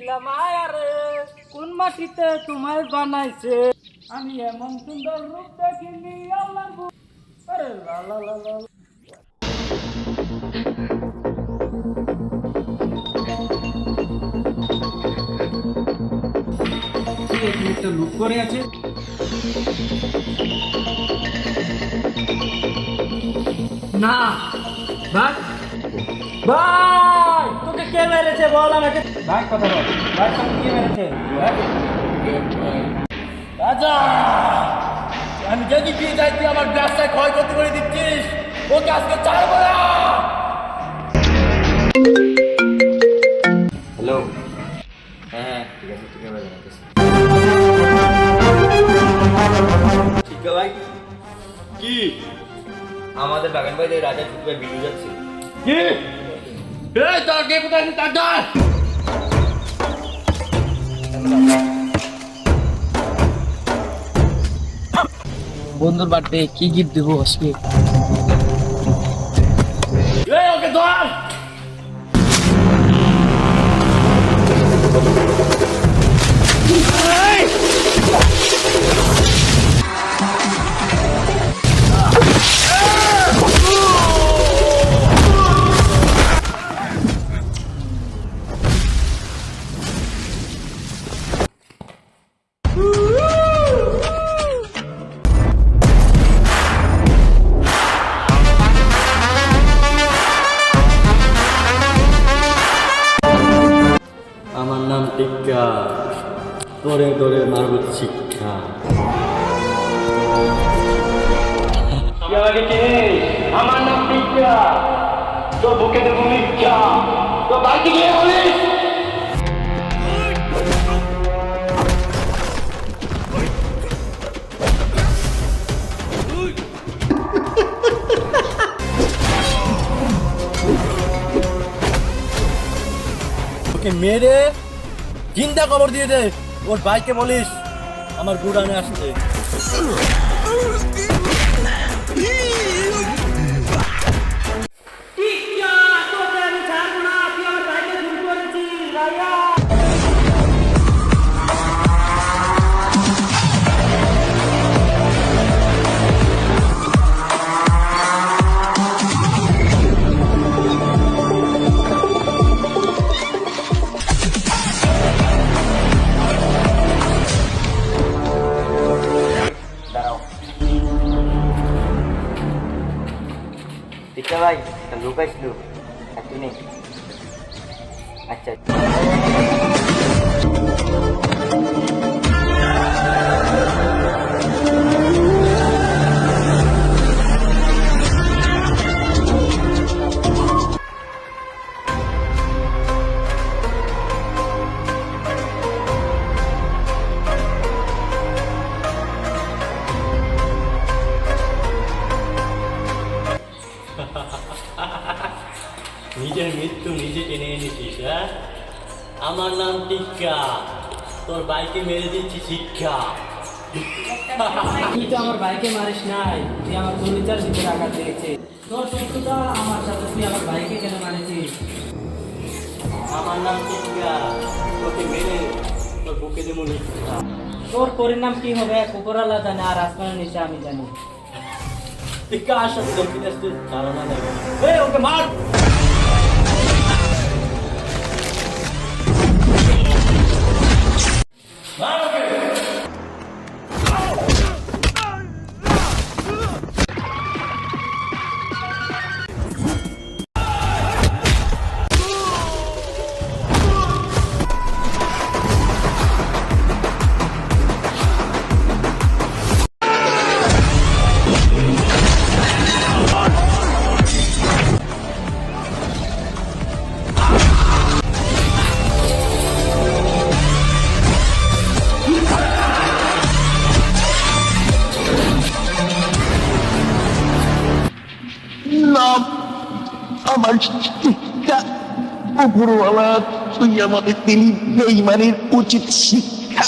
দিলাম আয়ারে কোন মাটিতে তোমায় বানাইছে আমি এমন সুন্দর রূপ দেখিনি আল্লাহর আরে লা লা লা লা একটা লুক করে আছে না ভাই ভাই তোকে কে মেরেছে বল আমাকে ভাই কথা বল ভাই তোকে কে মেরেছে রাজা আমি যদি দিয়ে যাই তুই আমার ব্যবসায় ক্ষয়ক্ষতি করে দিচ্ছিস ওকে আজকে ছাড়বো না। হ্যালো হ্যাঁ ঠিক আছে ঠিক আছে ঠিক আছে ভাই কি আমাদের বাগান ভাই রাজা ছুটবে ভিডিও যাচ্ছে কি এই তোর কে কোথায় টাকা বন্ধুর বার্থডে কি গিফট দেবো আজকে এই ওকে ধর আমার নাম টিক্কা তোরে তোরে মারব শিক্ষা আমার নাম টিক্কা তোর বুকে দেবো মিথ্যা তো বাড়িতে গিয়ে বলিস ওকে মেরে চিন্তা খবর দিয়ে দে ওর ভাইকে বলিস আমার গুড়ানে আসতে টিক্কা ভাই লোক আসলো একটু নেই আচ্ছা নিজের মৃত্যু নিজে টেনে এনেছিস হ্যাঁ আমার নাম টিক্কা তোর বাইকে মেরে দিচ্ছি শিক্ষা তুই তো আমার ভাইকে মারিস নাই তুই আমার কলিজার ভিতরে আঘাত দিয়েছে তোর শত্রুতা আমার সাথে তুই আমার ভাইকে কেন মারিছিস আমার নাম টিক্কা তোকে মেরে তোর বুকে দেবো শিক্ষা তোর পরিণাম কি হবে কুকুরালা জানে আর আসমানের নিচে আমি জানি টিক্কা আসলে দক্ষিণ আসতে ধারণা নেই ওকে মার আমার শিক্ষা উপরওয়ালা তুই আমাদের তিনি বেঈমানের উচিত শিক্ষা